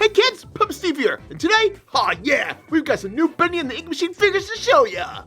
Hey kids, Pup Steve here, and today, we've got some new Bendy and the Ink Machine figures to show ya!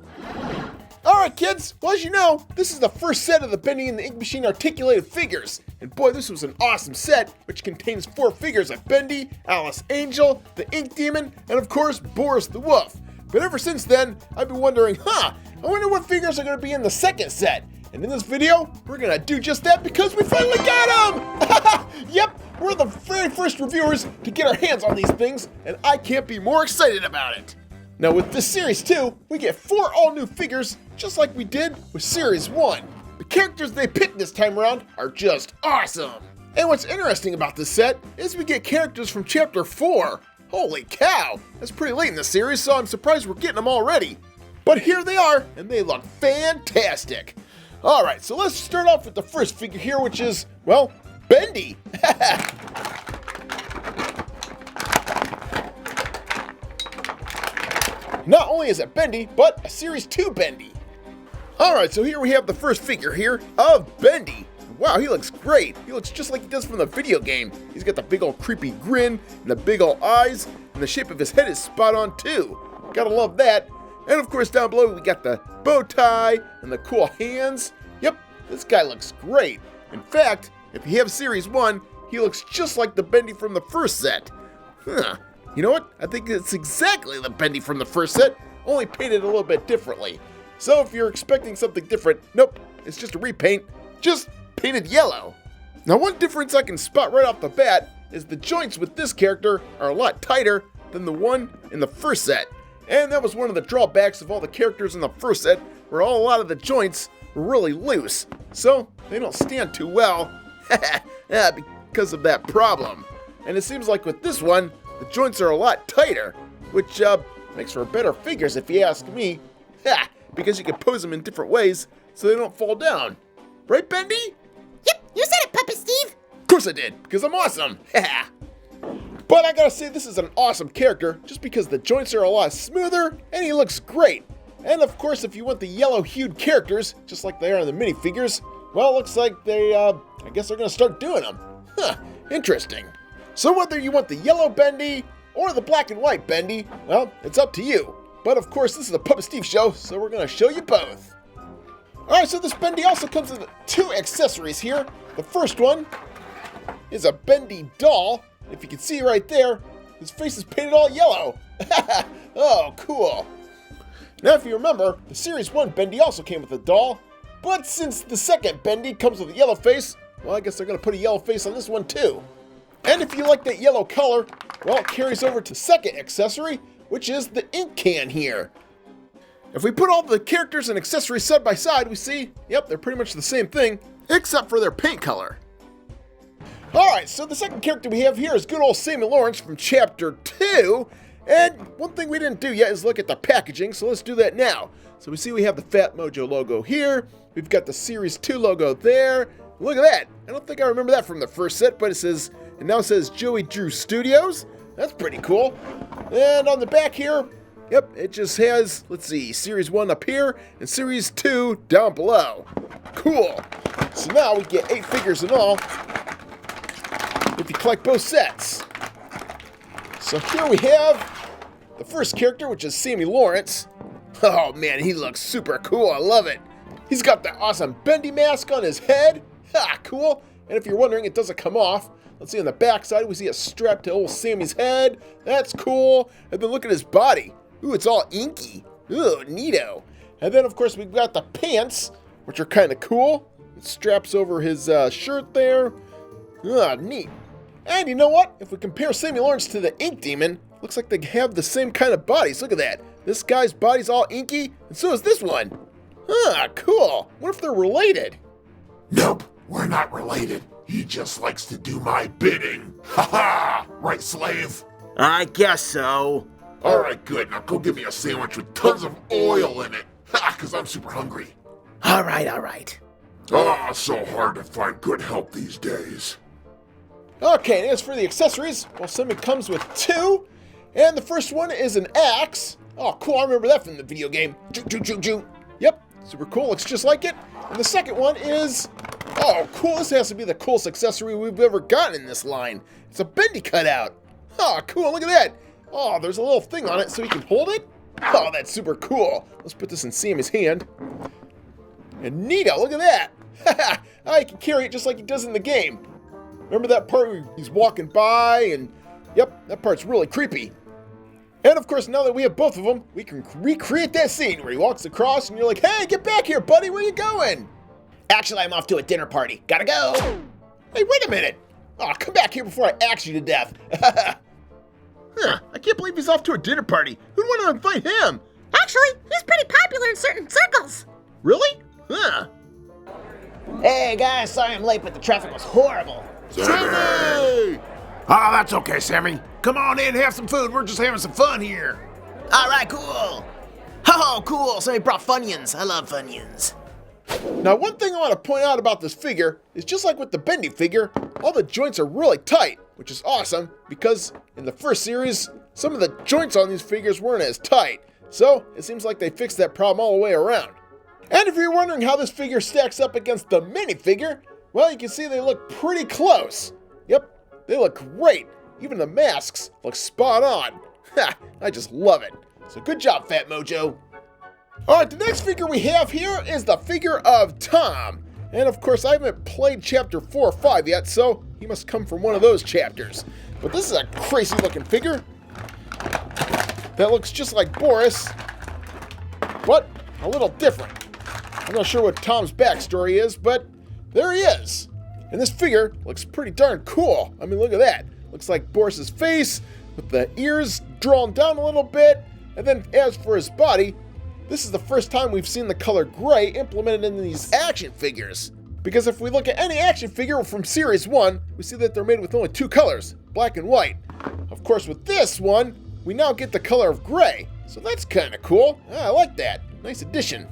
Alright kids, well as you know, this is the first set of the Bendy and the Ink Machine articulated figures. And boy, this was an awesome set, which contains 4 figures of Bendy, Alice Angel, the Ink Demon, and of course, Boris the Wolf. But ever since then, I've been wondering, I wonder what figures are going to be in the second set. And in this video, we're going to do just that because we finally got them! Yep, we're the very first reviewers to get our hands on these things, and I can't be more excited about it. Now with this Series 2, we get 4 all-new figures, just like we did with Series 1. The characters they picked this time around are just awesome! And what's interesting about this set is we get characters from Chapter 4. Holy cow! That's pretty late in the series, so I'm surprised we're getting them already. But here they are, and they look fantastic! Alright, so let's start off with the first figure here, which is, well, Bendy! Not only is it Bendy, but a Series 2 Bendy. Alright, so here we have the first figure here of Bendy. Wow, he looks great. He looks just like he does from the video game. He's got the big old creepy grin, and the big old eyes, and the shape of his head is spot on too. Gotta love that. And of course down below we got the bow tie, and the cool hands. Yep, this guy looks great. In fact, if you have Series 1, he looks just like the Bendy from the first set. You know what? I think it's exactly the Bendy from the first set, only painted a little bit differently. So if you're expecting something different, nope, it's just a repaint, just painted yellow. Now one difference I can spot right off the bat is the joints with this character are a lot tighter than the one in the first set. And that was one of the drawbacks of all the characters in the first set, where a lot of the joints were really loose. So they don't stand too well because of that problem. And it seems like with this one, the joints are a lot tighter, which makes for better figures if you ask me. Because you can pose them in different ways so they don't fall down. Right, Bendy? Yep, you said it, Puppet Steve. Of course I did, because I'm awesome. But I gotta say, this is an awesome character just because the joints are a lot smoother and he looks great. And of course, if you want the yellow-hued characters, just like they are in the minifigures, well, it looks like they, I guess they're gonna start doing them. Interesting. So whether you want the yellow Bendy or the black and white Bendy, well, it's up to you. But of course, this is a Puppet Steve show, so we're gonna show you both. Alright, so this Bendy also comes with 2 accessories here. The first one is a Bendy doll. If you can see right there, his face is painted all yellow. Oh, cool. Now, if you remember, the Series 1 Bendy also came with a doll. But since the second Bendy comes with a yellow face, well, I guess they're going to put a yellow face on this one too. And if you like that yellow color, well, it carries over to the second accessory, which is the ink can here. If we put all the characters and accessories side by side, we see, yep, they're pretty much the same thing, except for their paint color. Alright, so the second character we have here is good old Sammy Lawrence from Chapter 2. And one thing we didn't do yet is look at the packaging, so let's do that now. So we see we have the PhatMojo logo here. We've got the Series 2 logo there. Look at that. I don't think I remember that from the first set, but it now says Joey Drew Studios. That's pretty cool. And on the back here, yep, it just has, let's see, Series 1 up here and Series 2 down below. Cool. So now we get 8 figures in all if you collect both sets. So here we have the first character, which is Sammy Lawrence. Oh man, he looks super cool. I love it. He's got the awesome Bendy mask on his head. Cool. And if you're wondering, it doesn't come off. Let's see on the back side, we see a strap to old Sammy's head. That's cool. And then look at his body. Ooh, it's all inky. Ooh, neato. And then, of course, we've got the pants, which are kind of cool. It straps over his shirt there. Neat. And you know what? If we compare Sammy Lawrence to the Ink Demon, looks like they have the same kind of bodies. Look at that. This guy's body's all inky, and so is this one. Cool. What if they're related? Nope, we're not related. He just likes to do my bidding. Ha-ha! Right, slave? I guess so. Alright, good. Now go give me a sandwich with tons of oil in it. Ha! Because I'm super hungry. Alright. Oh, so hard to find good help these days. Okay, and as for the accessories, well, Sammy comes with 2. And the first one is an axe. Oh, cool, I remember that from the video game. Yep, super cool, looks just like it. And the second one is, oh, cool, this has to be the coolest accessory we've ever gotten in this line. It's a Bendy cutout. Oh, cool, look at that. Oh, there's a little thing on it so he can hold it. Oh, that's super cool. Let's put this in Sammy's hand. And neato, look at that. Oh, he can carry it just like he does in the game. Remember that part where he's walking by and, yep, that part's really creepy. And of course, now that we have both of them, we can recreate that scene where he walks across and you're like, hey, get back here, buddy, where you going? Actually, I'm off to a dinner party. Gotta go. Hey, wait a minute. Oh, come back here before I axe you to death. Huh, I can't believe he's off to a dinner party. Who'd want to invite him? Actually, he's pretty popular in certain circles. Really? Huh. Hey, guys, sorry I'm late, but the traffic was horrible. Sammy! Oh, that's okay, Sammy. Come on in, have some food. We're just having some fun here. All right, cool. Oh, cool. Somebody brought Funyuns. I love Funyuns. Now, one thing I want to point out about this figure is just like with the Bendy figure, all the joints are really tight, which is awesome because in the first series, some of the joints on these figures weren't as tight. So, it seems like they fixed that problem all the way around. And if you're wondering how this figure stacks up against the minifigure, well, you can see they look pretty close. Yep, they look great. Even the masks look spot on. Ha, I just love it. So good job, PhatMojo. Alright, the next figure we have here is the figure of Tom. And of course, I haven't played chapter 4 or 5 yet, so he must come from one of those chapters. But this is a crazy looking figure that looks just like Boris, but a little different. I'm not sure what Tom's backstory is, but there he is. And this figure looks pretty darn cool. I mean, look at that. Looks like Boris's face with the ears drawn down a little bit. And then as for his body, this is the first time we've seen the color gray implemented in these action figures. Because if we look at any action figure from Series 1, we see that they're made with only 2 colors, black and white. Of course, with this one, we now get the color of gray. So that's kind of cool. I like that. Nice addition.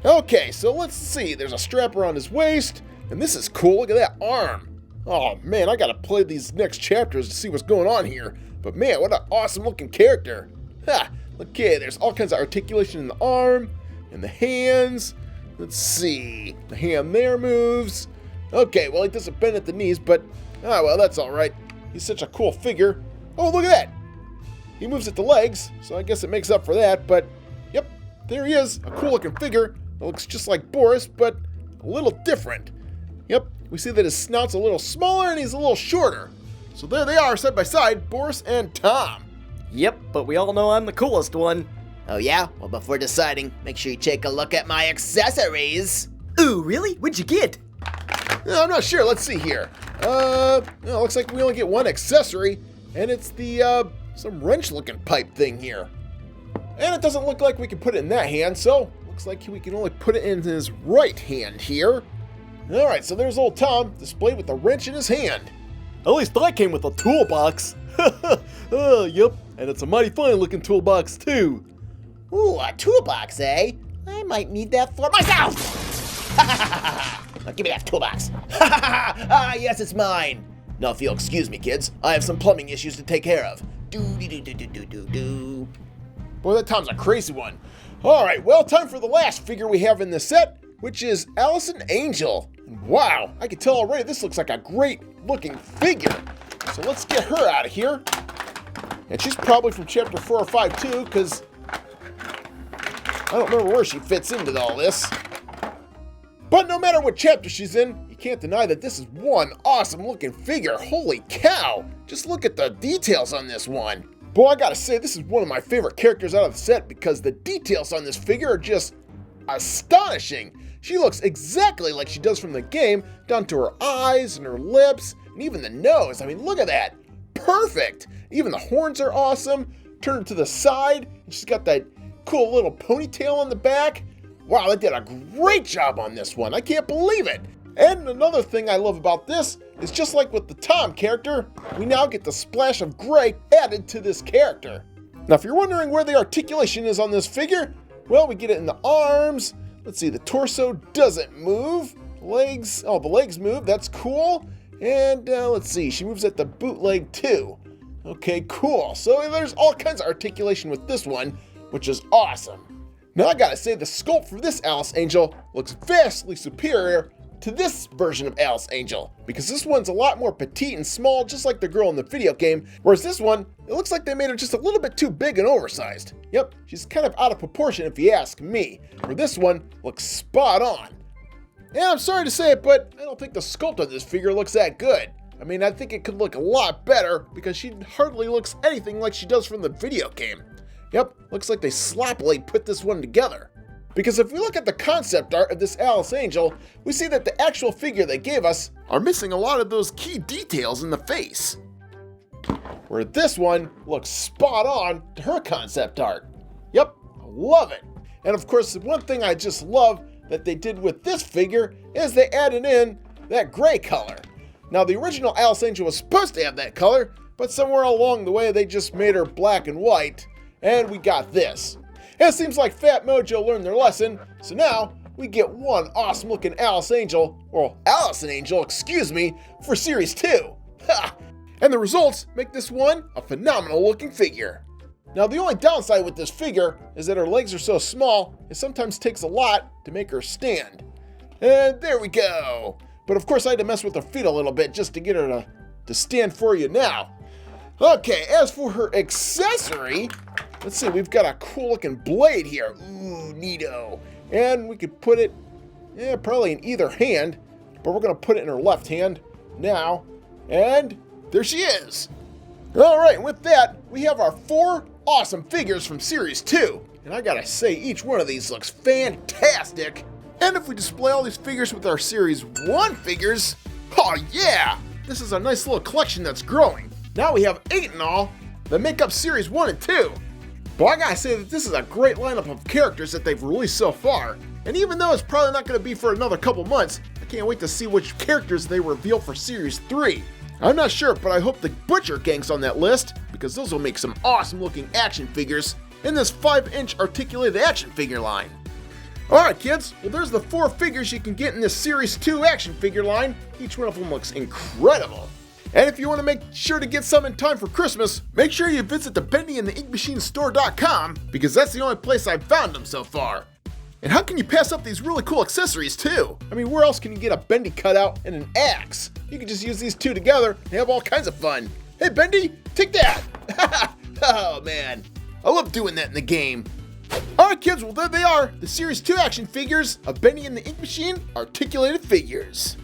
Okay, so let's see. There's a strap around his waist, and this is cool. Look at that arm. Oh man, I gotta play these next chapters to see what's going on here. But man, what an awesome looking character. Ha! Okay, there's all kinds of articulation in the arm, and the hands. Let's see. The hand there moves. Okay, well, he doesn't bend at the knees, but, oh well, that's alright. He's such a cool figure. Oh, look at that. He moves at the legs, so I guess it makes up for that, but, yep, there he is. A cool looking figure. It looks just like Boris, but a little different. Yep, we see that his snout's a little smaller and he's a little shorter. So there they are, side by side, Boris and Tom. Yep, but we all know I'm the coolest one. Oh, yeah? Well, before deciding, make sure you take a look at my accessories. Ooh, really? What'd you get? I'm not sure. Let's see here. Looks like we only get one accessory, and it's the, some wrench-looking pipe thing here. And it doesn't look like we can put it in that hand, so looks like we can only put it in his right hand here. Alright, so there's old Tom, displayed with a wrench in his hand. At least I came with a toolbox. Yep, and it's a mighty fine-looking toolbox, too. Ooh, a toolbox, eh? I might need that for myself. Now give me that toolbox. Ah, yes, it's mine. Now, if you'll excuse me, kids, I have some plumbing issues to take care of. Do-do-do-do-do-do-do. Boy, that Tom's a crazy one. Alright, well, time for the last figure we have in this set, which is Allison Angel. And wow, I can tell already this looks like a great looking figure. So let's get her out of here. And she's probably from chapter 4 or 5 too, because I don't remember where she fits into all this. But no matter what chapter she's in, you can't deny that this is one awesome looking figure. Holy cow! Just look at the details on this one. Boy, I gotta say, this is one of my favorite characters out of the set because the details on this figure are just astonishing. She looks exactly like she does from the game, down to her eyes and her lips, and even the nose. I mean, look at that. Perfect! Even the horns are awesome. Turn her to the side, and she's got that cool little ponytail on the back. Wow, they did a great job on this one. I can't believe it. And another thing I love about this is just like with the Tom character, we now get the splash of gray added to this character. Now, if you're wondering where the articulation is on this figure, well, we get it in the arms. Let's see, the torso doesn't move. Legs, oh, the legs move. That's cool. And let's see, she moves at the boot leg too. Okay, cool. So there's all kinds of articulation with this one, which is awesome. Now, I gotta say, the sculpt for this Alice Angel looks vastly superior to this version of Alice Angel, because this one's a lot more petite and small, just like the girl in the video game, whereas this one, it looks like they made her just a little bit too big and oversized. Yep, she's kind of out of proportion if you ask me, where this one looks spot on. Yeah, I'm sorry to say it, but I don't think the sculpt of this figure looks that good. I mean, I think it could look a lot better because she hardly looks anything like she does from the video game. Yep, looks like they sloppily put this one together. Because if we look at the concept art of this Alice Angel, we see that the actual figure they gave us are missing a lot of those key details in the face. Where this one looks spot on to her concept art. Yep, I love it. And of course, one thing I just love that they did with this figure is they added in that gray color. Now, the original Alice Angel was supposed to have that color, but somewhere along the way they just made her black and white, and we got this. And it seems like PhatMojo learned their lesson, so now we get one awesome looking Alice Angel, or Allison Angel, excuse me, for Series 2. Ha! And the results make this one a phenomenal looking figure. Now, the only downside with this figure is that her legs are so small, it sometimes takes a lot to make her stand. And there we go. But of course I had to mess with her feet a little bit just to get her to stand for you now. Okay, as for her accessory, let's see, we've got a cool looking blade here. Ooh, neato. And we could put it, probably in either hand, but we're gonna put it in her left hand now. And there she is. All right, with that, we have our 4 awesome figures from Series 2. And I gotta say, each one of these looks fantastic. And if we display all these figures with our Series 1 figures, oh yeah! This is a nice little collection that's growing. Now we have 8 in all that make up Series 1 and 2. But I gotta say that this is a great lineup of characters that they've released so far. And even though it's probably not gonna be for another couple months, I can't wait to see which characters they reveal for Series 3. I'm not sure, but I hope the Butcher Gang's on that list, because those will make some awesome looking action figures in this 5-inch articulated action figure line. Alright kids, well there's the 4 figures you can get in this Series 2 action figure line. Each one of them looks incredible. And if you want to make sure to get some in time for Christmas, make sure you visit the Bendy and the Inkmachine store.com, because that's the only place I've found them so far. And how can you pass up these really cool accessories too? I mean, where else can you get a Bendy cutout and an axe? You can just use these 2 together and have all kinds of fun. Hey Bendy, take that! Oh man, I love doing that in the game. Alright kids, well there they are, the Series 2 action figures of Bendy and the Ink Machine articulated figures.